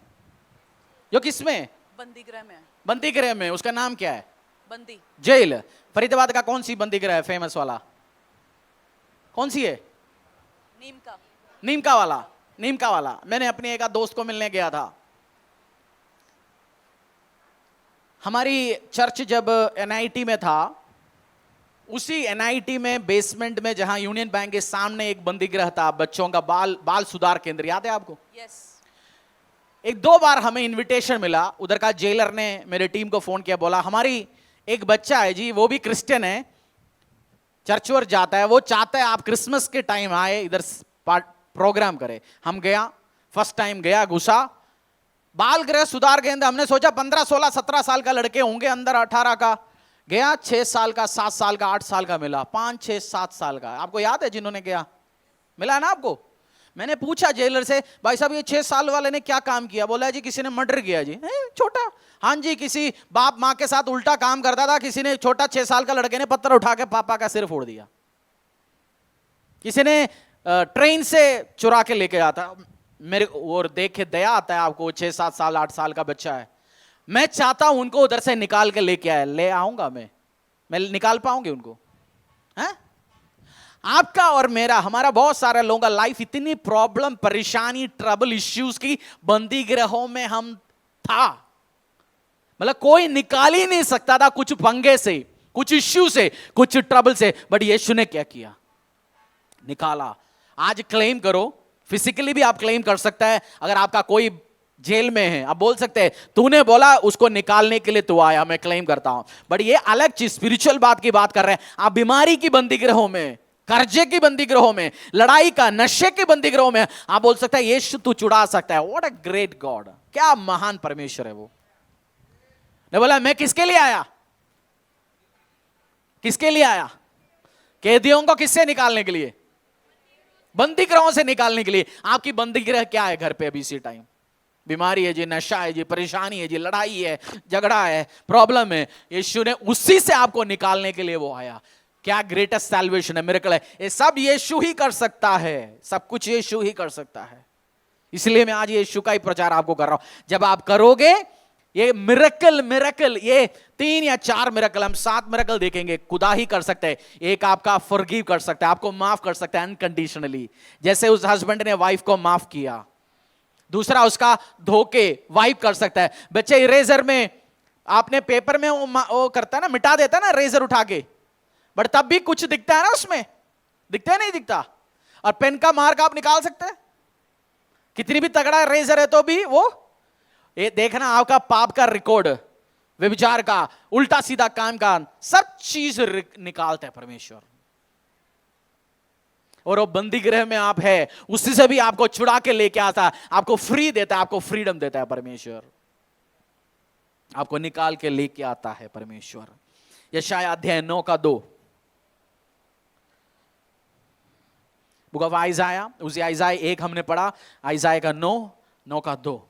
बंदी गृह में। बंदी गृह में। उसका नाम क्या है? बंदी जेल। फरीदाबाद का कौन सी बंदी गृह है फेमस वाला? कौन सी है? नीमका वाला। मैंने अपने एक दोस्त को मिलने गया था। हमारी चर्च जब NIT में था, उसी NIT में बेसमेंट में, जहां यूनियन बैंक के सामने एक बंदी गृह था, बच्चों का बाल सुधार केंद्र, याद है आपको? यस। एक 2 बार हमें इनविटेशन मिला। उधर का जेलर ने मेरे टीम को फोन किया, बोला हमारी एक बच्चा है जी, वो भी क्रिश्चियन है, चर्च वर जाता है, वो चाहता है आप क्रिसमस के टाइम आए, इधर प्रोग्राम करे। हम गया, फर्स्ट टाइम गया, घुसा, बाल गृह सुधार केंद्र। हमने सोचा 15, 16, 17 साल का लड़के होंगे अंदर, 18 का। गया 6 साल का, 7 साल का, 8 साल का मिला, 5, 6, 7 साल का। आपको याद है जिन्होंने गया? मिला ना आपको? मैंने पूछा जेलर से, भाई साहब ये 6 साल वाले ने क्या काम किया? बोला जी किसी ने मर्डर किया जी। छोटा? हाँ जी, किसी बाप माँ के साथ उल्टा काम करता था, किसी ने, छोटा 6 साल का लड़के ने पत्थर उठा के पापा का सिर फोड़ दिया। किसी ने ट्रेन से चुरा के लेके आता। मेरे और देख के दया आता है आपको, 6, 7 साल, 8 साल का बच्चा है। मैं चाहता हूं उनको उधर से निकाल के लेके आए, ले आऊंगा मैं निकाल पाऊंगी उनको? है? आपका और मेरा, हमारा बहुत सारे लोगों का लाइफ इतनी प्रॉब्लम, परेशानी, ट्रबल, इश्यूज की बंदी गृहों में हम था। मतलब कोई निकाल ही नहीं सकता था, कुछ पंगे से, कुछ इश्यू से, कुछ ट्रबल से। बट यीशु ने क्या किया? निकाला। आज क्लेम करो, फिजिकली भी आप क्लेम कर सकता है। अगर आपका कोई जेल में है, आप बोल सकते हैं तूने बोला उसको निकालने के लिए तू आया, मैं क्लेम करता हूं। बट ये अलग चीज, स्पिरिचुअल बात की बात कर रहे हैं। आप बीमारी की बंदी गृहों में, कर्जे की बंदी गृहों में, लड़ाई का, नशे की बंदी गृहों में, आप बोल सकता है यीशु तू छुड़ा सकता है। व्हाट अ ग्रेट गॉड, क्या महान परमेश्वर है वो। ने बोला मैं किसके लिए आया? किसके लिए आया? कैदियों को किससे निकालने के लिए? बंदी गृहों से निकालने के लिए। आपकी बंदी गृह क्या है घर पे अभी इसी टाइम? बीमारी है जी, नशा है जी, परेशानी है जी, लड़ाई है, झगड़ा है, प्रॉब्लम है। यीशु ने उसी से आपको निकालने के लिए वो आया। क्या ग्रेटेस्ट सैल्वेशन है, मिरेकल है। ये सब यीशु ही कर सकता है, सब कुछ यीशु ही कर सकता है। इसलिए मैं आज यीशु का ही प्रचार आपको कर रहा हूं। जब आप करोगे, ये मिरेकल मिरेकल, ये 3 या 4 मिरेकल, हम 7 मिरेकल देखेंगे। खुदा ही कर सकता है। एक आपका फॉरगिव कर सकता है, आपको माफ कर सकता है अनकंडीशनली, जैसे उस हस्बैंड ने वाइफ को माफ किया। दूसरा, उसका धोखे वाइप कर सकता है। बच्चे इरेजर में आपने पेपर में वो करता है ना, मिटा देता है ना रेजर उठा के, बट तब भी कुछ दिखता है ना उसमें, दिखता है नहीं दिखता। और पेन का मार्क आप निकाल सकते हैं, कितनी भी तगड़ा रेजर है तो भी वो, ये देखना आपका पाप का रिकॉर्ड, व्यभिचार का, उल्टा सीधा काम का, सब चीज निकालता है परमेश्वर। और वो बंदी गृह में आप है, उसी से भी आपको छुड़ा के लेके आता है, आपको फ्री देता है, आपको फ्रीडम देता है परमेश्वर, आपको निकाल के लेके आता है परमेश्वर। यशायाह अध्याय 9 का 2, बुक ऑफ आइजाया, उसी आइजाया 1 हमने पढ़ा, आइजाया का 9 का 2।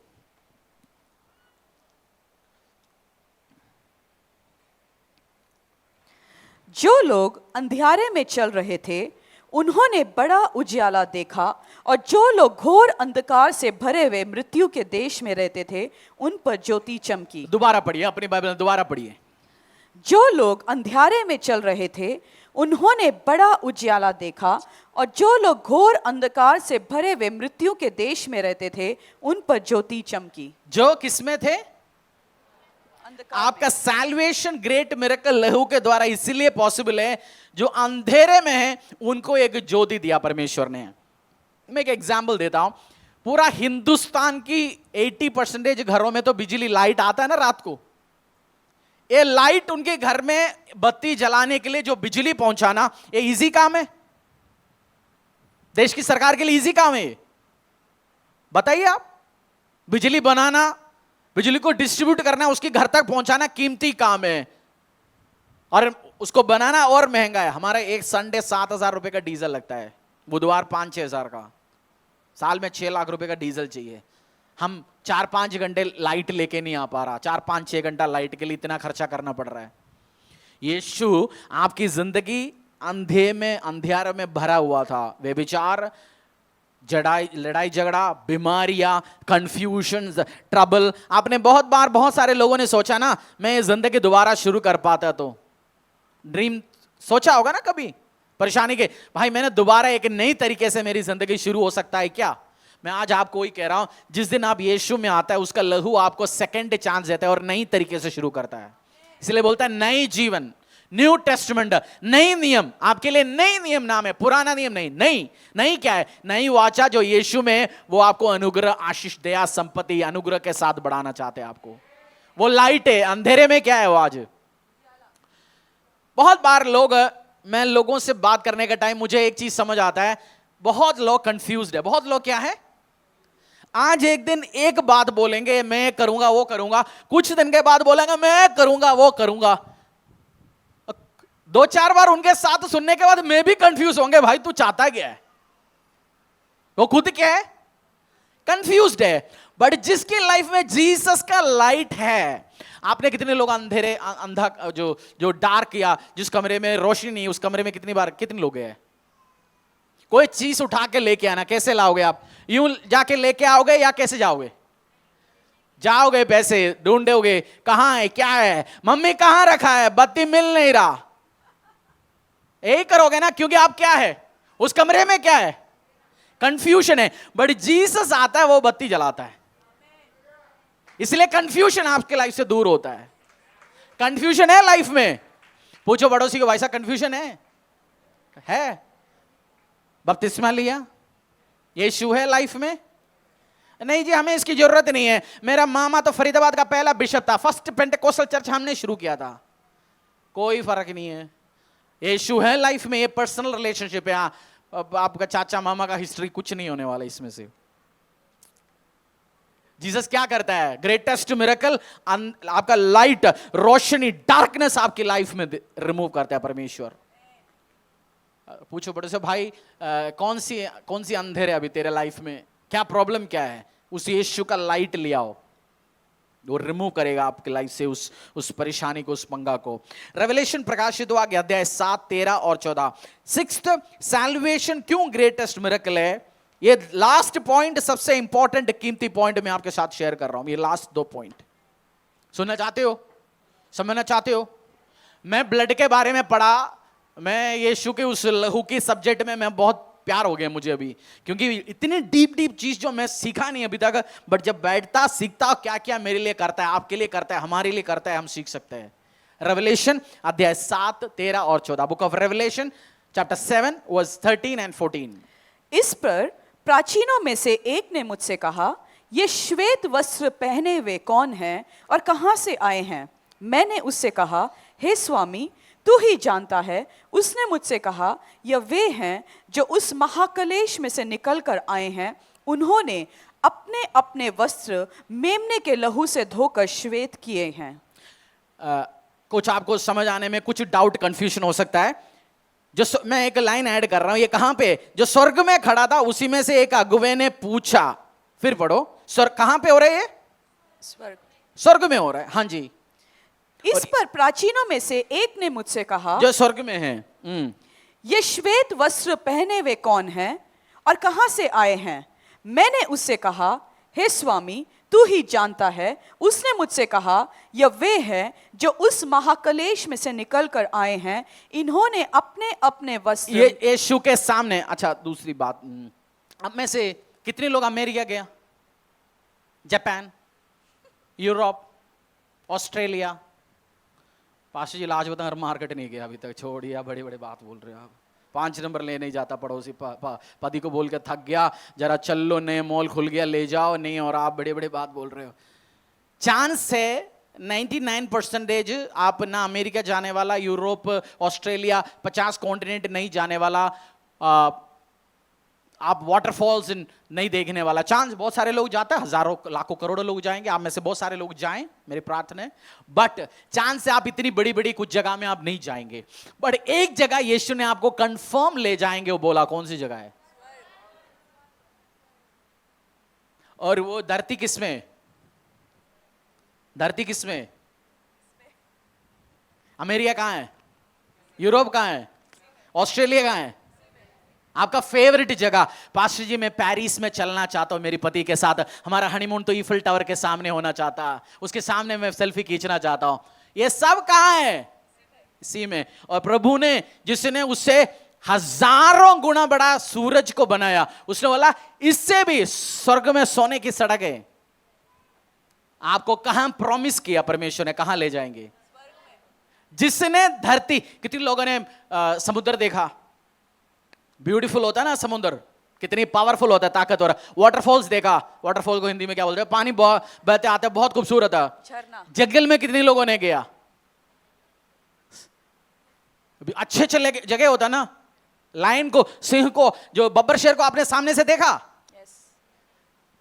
जो लोग अंधियारे में चल रहे थे उन्होंने बड़ा उजियाला देखा, और जो लोग घोर अंधकार से भरे हुए मृत्यु के देश में रहते थे उन पर ज्योति चमकी। दोबारा पढ़िए, अपनी बाइबल में दोबारा पढ़िए। जो लोग अंधियारे में चल रहे थे उन्होंने बड़ा उजियाला देखा, और जो लोग घोर अंधकार से भरे हुए मृत्यु के देश में रहते थे उन पर ज्योति चमकी। जो किसमें थे? आपका सैल्वेशन ग्रेट मिरेकल लहू के द्वारा इसीलिए पॉसिबल है, जो अंधेरे में है उनको एक ज्योति दिया परमेश्वर ने। मैं एक एग्जांपल देता हूं, पूरा हिंदुस्तान की 80% घरों में तो बिजली लाइट आता है ना रात को। ये लाइट उनके घर में बत्ती जलाने के लिए जो बिजली पहुंचाना, ये इजी काम है? देश की सरकार के लिए इजी काम है? बताइए आप। बिजली बनाना, बिजली को डिस्ट्रीब्यूट करना, उसके घर तक पहुंचाना कीमती काम है, और उसको बनाना और महंगा है। हमारा एक संडे 7,000 रुपए का डीजल लगता है, बुधवार 5-6 हजार का, साल में 6 लाख रुपए का डीजल चाहिए। हम 4-5 घंटे लाइट लेके नहीं आ पा रहा, 4-5-6 घंटा लाइट के लिए इतना खर्चा करना पड़ रहा है। यीशु आपकी जिंदगी अंधियारे में भरा हुआ था, व्यभिचार, लड़ाई झगड़ा, बीमारियां, कंफ्यूजन, ट्रबल। आपने बहुत बार, बहुत सारे लोगों ने सोचा ना, मैं ये जिंदगी दोबारा शुरू कर पाता तो, ड्रीम सोचा होगा ना कभी, परेशानी के, भाई मैंने दोबारा एक नई तरीके से मेरी जिंदगी शुरू हो सकता है क्या? मैं आज आपको ही कह रहा हूं, जिस दिन आप यीशु में आता है उसका लहू आपको सेकंड चांस देता है और नई तरीके से शुरू करता है। इसलिए बोलता है नई जीवन, न्यू टेस्टमेंट, नई नियम आपके लिए। नई नियम नाम है, पुराना नियम नहीं। नई क्या है? नई वाचा जो यीशु में, वो आपको अनुग्रह, आशीष, दया, संपत्ति, अनुग्रह के साथ बढ़ाना चाहते हैं आपको। वो लाइट है, अंधेरे में क्या है वो आज। बहुत बार मैं लोगों से बात करने का टाइम मुझे एक चीज समझ आता है, बहुत लोग कंफ्यूज्ड है। बहुत लोग क्या है, आज एक दिन एक बात बोलेंगे, मैं करूंगा वो करूंगा, कुछ दिन के बाद बोलेंगे मैं करूंगा वो करूंगा। 2-4 बार उनके साथ सुनने के बाद मैं भी कंफ्यूज होंगे, भाई तू चाहता क्या है? वो खुद क्या है? कंफ्यूज्ड है। बट जिसकी लाइफ में जीसस का लाइट है, आपने कितने लोग अंधा जो डार्क, या जिस कमरे में रोशनी नहीं, उस कमरे में कितने लोग गए? कोई चीज उठा के लेके आना, कैसे लाओगे आप? यूं जाके लेके आओगे या कैसे जाओगे? जाओगे, पैसे ढूंढोगे, कहां है, क्या है, मम्मी कहां रखा है, बत्ती मिल नहीं रहा, यही करोगे ना, क्योंकि आप क्या है, उस कमरे में क्या है, कंफ्यूजन है। बट जीसस आता है, वो बत्ती जलाता है, इसलिए कंफ्यूजन आपके लाइफ से दूर होता है। कंफ्यूजन है लाइफ में? पूछो पड़ोसी को, भाई साहब कंफ्यूजन है? बपतिस्मा लिया, यीशु है लाइफ में? नहीं जी, हमें इसकी जरूरत नहीं है। मेरा मामा तो फरीदाबाद का पहला बिशप था, फर्स्ट पेंटेकोस्टल चर्च हमने शुरू किया था। कोई फर्क नहीं है, यीशु है लाइफ में, ये पर्सनल रिलेशनशिप है। आपका चाचा मामा का हिस्ट्री कुछ नहीं होने वाला इसमें से। जीसस क्या करता है? ग्रेटेस्ट मिरेकल, आपका लाइट, रोशनी, डार्कनेस आपकी लाइफ में रिमूव करता है परमेश्वर। पूछो बड़े से, भाई कौन सी अंधेरे अभी तेरे लाइफ में, क्या प्रॉब्लम क्या है? उस यीशु का लाइट ले आओ, वो रिमूव करेगा आपकी लाइफ से उस परेशानी को, उस पंगा को। रेवलेशन प्रकाशित हुआ अध्याय 7, 13 और 14। 6th, सैल्वेशन क्यों ग्रेटेस्ट मिरेकल है? ये लास्ट पॉइंट सबसे इंपॉर्टेंट कीमती पॉइंट मैं आपके साथ शेयर कर रहा हूं। ये लास्ट 2 पॉइंट सुनना चाहते हो? समझना चाहते हो? मैं ब्लड के बारे में पढ़ा, मैं यीशु के उस लहू की सब्जेक्ट में मैं बहुत प्यार हो गया मुझे अभी, क्योंकि इतनी डीप डीप चीज जो मैं सीखा नहीं अभी तक, बट जब बैठता सीखता क्या क्या मेरे लिए करता है, आपके लिए करता है, हमारे लिए करता है, हम सीख सकते हैं। रेवलेशन अध्याय 7, 13 और 14, book of Revelation chapter 7 verse 13 and 14। इस पर प्राचीनों में से एक ने मुझसे कहा, ये श्वेत वस्त्र पहने हुए कौन हैं और कहां से आए हैं? मैंने उससे कहा, हे स्वामी, तू ही जानता है। उसने मुझसे कहा, यह वे हैं जो उस महाकलेश में से निकल कर आए हैं। उन्होंने अपने अपने वस्त्र मेमने के लहू से धोकर श्वेत किए हैं। कुछ आपको समझ आने में कुछ डाउट कंफ्यूजन हो सकता है। मैं एक लाइन ऐड कर रहा हूं, ये कहां पे? जो स्वर्ग में खड़ा था उसी में से एक अगुवे ने पूछा, फिर पढ़ो, स्वर्ग कहां पे हो रहा है? ये स्वर्ग में हो रहा है। हाँ जी। इस पर प्राचीनों में से एक ने मुझसे कहा, जो स्वर्ग में है, ये श्वेत वस्त्र पहने हुए कौन हैं और कहां से आए हैं? मैंने उससे कहा, हे स्वामी, तू ही जानता है। उसने मुझसे कहा, यह वे हैं जो उस महाकलेश में से निकल कर आए हैं। इन्होंने अपने अपने वस्त्र, ये यीशु के सामने। अच्छा, दूसरी बात, अब में से कितने लोग अमेरिका गया, जापान, यूरोप, ऑस्ट्रेलिया? पास्टर जी लाज बता, मार्केट नहीं गया अभी तक, छोड़िए, बड़े बड़े बात बोल रहे हो आप। 5 नंबर ले नहीं जाता पड़ोसी, पति को बोल के थक गया, जरा चल लो, नए मॉल खुल गया, ले जाओ, नहीं, और आप बड़े बड़े बात बोल रहे हो। चांस है 99% आप ना अमेरिका जाने वाला, यूरोप, ऑस्ट्रेलिया, 50 कॉन्टिनेंट नहीं जाने वाला, आप वाटरफॉल्स नहीं देखने वाला। चांस बहुत सारे लोग जाते हैं, हजारों लाखों करोड़ों लोग जाएंगे, आप में से बहुत सारे लोग जाएं, मेरी प्रार्थना है। बट चांस से आप इतनी बड़ी बड़ी कुछ जगह में आप नहीं जाएंगे, बट एक जगह यीशु ने आपको कंफर्म ले जाएंगे। वो बोला, कौन सी जगह है? और वो धरती किसमें? धरती किसमें? अमेरिका कहां है? यूरोप कहां है? ऑस्ट्रेलिया कहां है? आपका फेवरेट जगह? पास्टर जी मैं पेरिस में चलना चाहता हूं मेरे पति के साथ, हमारा हनीमून तो ईफिल टावर के सामने होना चाहता, उसके सामने मैं सेल्फी खींचना चाहता हूं। ये सब कहां है? इसी में। और प्रभु ने, जिसने उससे हजारों गुना बड़ा सूरज को बनाया, उसने बोला इससे भी स्वर्ग में सोने की सड़क है। आपको कहां प्रॉमिस किया परमेश्वर ने, कहां ले जाएंगे? जिसने धरती, कितने लोगों ने समुद्र देखा? ब्यूटीफुल होता है ना समुद्र, कितनी पावरफुल होता है, ताकतवर। वाटरफॉल्स देखा? वाटरफॉल को हिंदी में क्या बोलते हैं? पानी बहते आते, बहुत खूबसूरत है। जंगल में कितने लोगों ने गया? अच्छे अच्छे जगह होता ना, लायन को, सिंह को, जो बब्बर शेर को आपने सामने से देखा?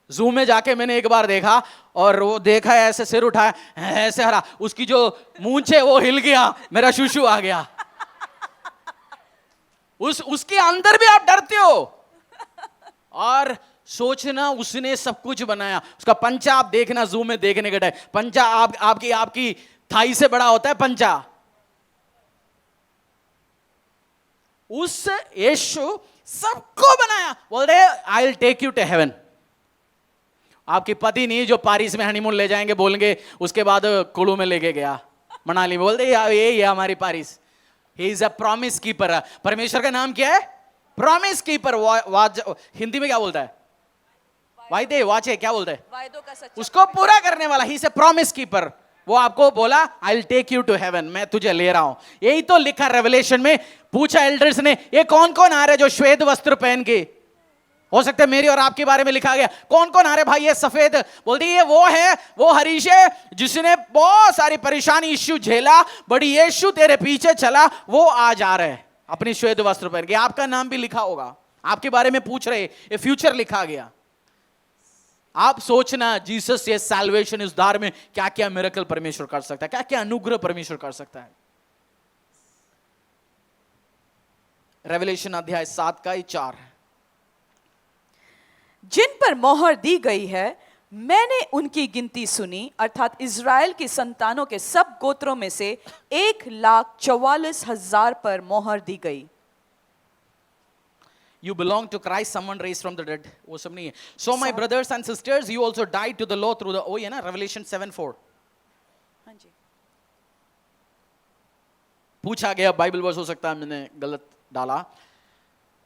जू में जाके मैंने एक बार देखा, और वो देखा ऐसे सिर उठाया, ऐसे हरा, उसकी जो मूंछ है वो हिल गया, मेरा शूशू आ गया। उसके अंदर भी आप डरते हो, और सोचना उसने सब कुछ बनाया। उसका पंचा आप देखना, जू में देखने के टाइम, पंचा आपकी थाई से बड़ा होता है पंचा। उस यीशु सबको बनाया। बोल रहे I will take you to heaven. आपकी पति नहीं जो पेरिस में हनीमून ले जाएंगे, बोलेंगे उसके बाद कुल्लू में लेके गया, मनाली में, बोल दे ये हमारी Paris. He is a promise keeper. परमेश्वर का नाम क्या है? Promise keeper. हिंदी में क्या बोलता है? वायदे वाचे, क्या बोलता है? वायदों का सच्चा, उसको पूरा करने वाला। He is a promise keeper. वो आपको बोला I will take you to heaven, मैं तुझे ले रहा हूं। यही तो लिखा रेवलेशन में। पूछा एल्डर्स ने, ये कौन कौन आ रहे जो श्वेत वस्त्र पहन के? हो सकता है मेरी और आपके बारे में लिखा गया, कौन कौन आ रहे भाई? ये सफेद, बोलती ये वो है, वो हरीश है जिसने बहुत सारी परेशानी यीशु झेला, बड़ी यीशु तेरे पीछे चला, वो आज आ रहे अपनी श्वेत वस्त्र पहन के। आपका नाम भी लिखा होगा, आपके बारे में पूछ रहे, ये फ्यूचर लिखा गया। आप सोचना, जीसस ये सैल्वेशन, इस उद्धार में क्या क्या मिरेकल परमेश्वर कर सकता है, क्या क्या अनुग्रह परमेश्वर कर सकता है। रेवलेशन अध्याय 7 का 4। जिन पर मोहर दी गई है, मैंने उनकी गिनती सुनी, अर्थात इज़राइल की संतानों के सब गोत्रों में से 1,44,000 पर मोहर दी गई। You belong to Christ, someone raised from the dead. वो सब नहीं है। So my brothers and sisters, you also died to the law through the, oh ये ना Revelation 7:4। हाँ जी, पूछा गया बाइबल वर्स, हो सकता है मैंने गलत डाला,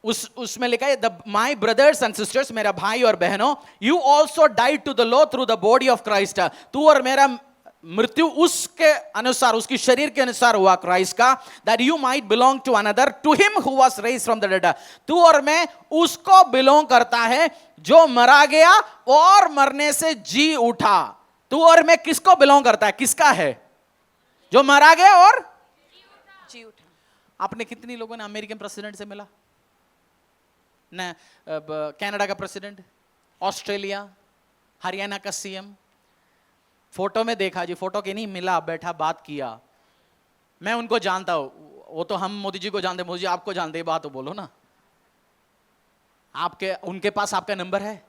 उसमें लिखा है माई ब्रदर्स एंड सिस्टर्स, मेरा भाई और बहनों, you also died to the law through the body of Christ, तू और मेरा मृत्यु उसके अनुसार, उसकी शरीर के अनुसार हुआ क्राइस्ट का, that you might belong to another, to him who was raised from the dead. तू और मैं उसको बिलोंग करता है जो मरा गया और मरने से जी उठा। तू और मैं किसको बिलोंग करता है, किसका है? जो मरा गया और जी उठा। आपने कितनी लोगों ने अमेरिकन प्रेसिडेंट से मिला न, कनाडा का प्रेसिडेंट, ऑस्ट्रेलिया, हरियाणा का सीएम, फोटो में देखा जी, फोटो के नहीं मिला, बैठा बात किया। मैं उनको जानता हूं, वो तो हम मोदी जी को जानते, मोदी जी आपको जानते, ये बात तो बोलो ना। आपके उनके पास आपका नंबर है?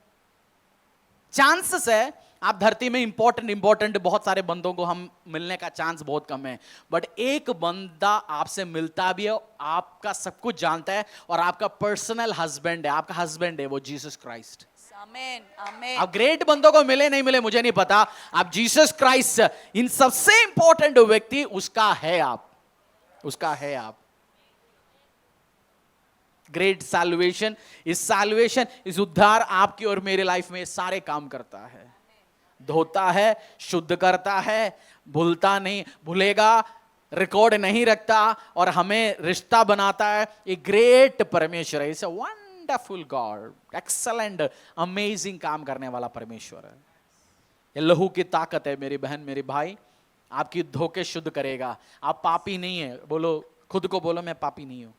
चांसेस है आप धरती में इंपॉर्टेंट बहुत सारे बंदों को हम मिलने का चांस बहुत कम है, बट एक बंदा आपसे मिलता भी है, आपका सब कुछ जानता है और आपका पर्सनल हस्बैंड है, आपका हस्बैंड है वो जीसस क्राइस्ट। आमेन, आमेन। आप ग्रेट बंदों को मिले नहीं मिले मुझे नहीं पता, आप जीसस क्राइस्ट इन सबसे इंपॉर्टेंट व्यक्ति उसका है, आप उसका है आप। ग्रेट सैल्वेशन, इस उद्धार आपकी और मेरे लाइफ में सारे काम करता है, धोता है, शुद्ध करता है, भूलता नहीं, भूलेगा, रिकॉर्ड नहीं रखता और हमें रिश्ता बनाता है। एक ग्रेट परमेश्वर है, it's a wonderful God, excellent, amazing काम करने वाला परमेश्वर है। ये लहू की ताकत है मेरी बहन मेरे भाई, आपकी धोखे शुद्ध करेगा। आप पापी नहीं है, बोलो खुद को, बोलो मैं पापी नहीं हूं।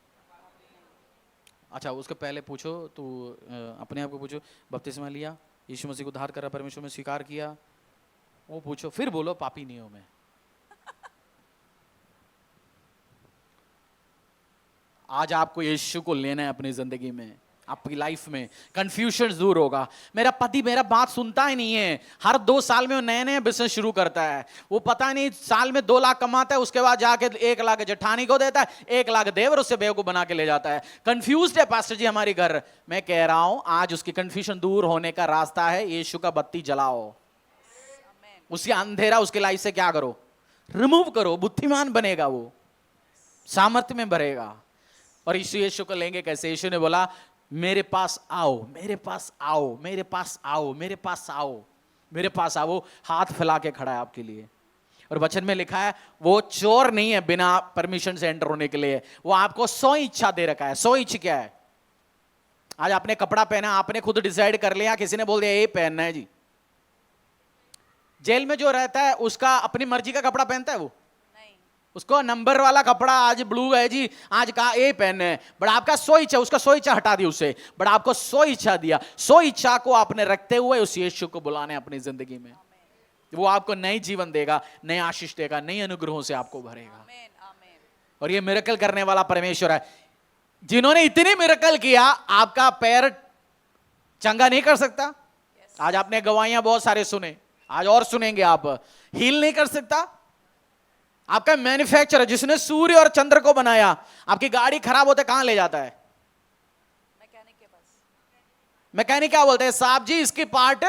अच्छा, उसके पहले पूछो, तू अपने आप को पूछो, बपतिस्मा लिया, यीशु मसीह को उद्धार करा, परमेश्वर में स्वीकार किया, वो पूछो, फिर बोलो पापी नहीं हूं मैं। आज आपको यीशु को लेना है अपनी जिंदगी में, आपकी लाइफ में कंफ्यूजन दूर होगा। मेरा पति मेरा बात सुनता ही नहीं है, हर 2 साल में वो नए नए बिजनेस शुरू करता है, वो पता नहीं साल में 2 लाख कमाता है, उसके बाद जाके 1 लाख जेठानी को देता है, 1 लाख देवर उससे बेवकूफ बना के ले जाता है। कंफ्यूज्ड है पास्टर जी हमारी घर। मैं कह रहा हूं आज उसकी कंफ्यूजन दूर होने का रास्ता है, यीशु का बत्ती जलाओ, उसकी अंधेरा उसकी लाइफ से क्या करो, रिमूव करो, बुद्धिमान बनेगा, वो सामर्थ्य में भरेगा। और यीशु को लेंगे कैसे? यीशु ने बोला मेरे पास आओ, मेरे पास आओ, मेरे पास आओ, मेरे पास आओ, मेरे पास आओ। हाथ फैला के खड़ा है आपके लिए, और वचन में लिखा है वो चोर नहीं है बिना परमिशन से एंटर होने के लिए, वो आपको 100 इच्छा दे रखा है। 100 इच्छा क्या है? आज आपने कपड़ा पहना, आपने खुद डिसाइड कर लिया, किसी ने बोल दिया ये पहनना है जी। जेल में जो रहता है उसका अपनी मर्जी का कपड़ा पहनता है वो नहीं, उसको नंबर वाला कपड़ा आज ब्लू है जी, आज का ए पहनना है, बट आपका 100 इच्छा, उसका 100 इच्छा हटा दी उससे, बट आपको 100 इच्छा दिया। 100 इच्छा को आपने रखते हुए उस यीशु को बुलाने अपनी जिंदगी में, वो आपको नई जीवन देगा, नई आशीष देगा, नई अनुग्रहों से आपको भरेगा। और ये मिरेकल करने वाला परमेश्वर है। जिन्होंने इतने मिरेकल किया, आपका पैर चंगा नहीं कर सकता? आज आपने गवाहियां बहुत सारे सुने, आज और सुनेंगे। आप हील नहीं कर सकता? आपका मैन्युफैक्चरर जिसने सूर्य और चंद्र को बनाया, आपकी गाड़ी खराब होते कहां ले जाता है? मैकेनिक के पास। मैकेनिक क्या बोलते हैं? साहब जी इसकी पार्ट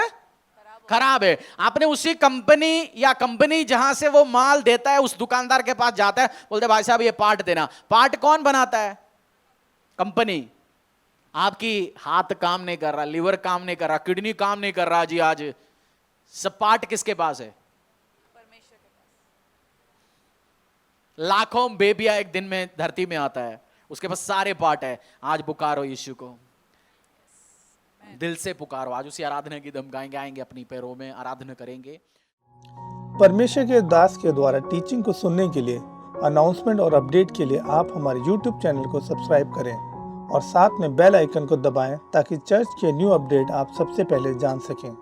खराब है। आपने उसी कंपनी या कंपनी जहां से वो माल देता है उस दुकानदार के पास जाता है, बोलते भाई साहब ये पार्ट देना। पार्ट कौन बनाता है? कंपनी। आपकी हाथ काम नहीं कर रहा, लिवर काम नहीं कर रहा, किडनी काम नहीं कर रहा जी, आज सब पार्ट किसके पास है? परमेश्वर के पास। लाखों बेबिया एक दिन में धरती में आता है, उसके पास सारे पार्ट है। आज पुकारो यीशु को, दिल से पुकारो। आज उसी आराधना की दम गाएंगे, आएंगे अपनी पैरों में आराधना करेंगे। परमेश्वर के दास के द्वारा टीचिंग को सुनने के लिए, अनाउंसमेंट और अपडेट के लिए आप हमारे YouTube चैनल को सब्सक्राइब करें और साथ में बेल आइकन को दबाएं ताकि चर्च के न्यू अपडेट आप सबसे पहले जान सकें।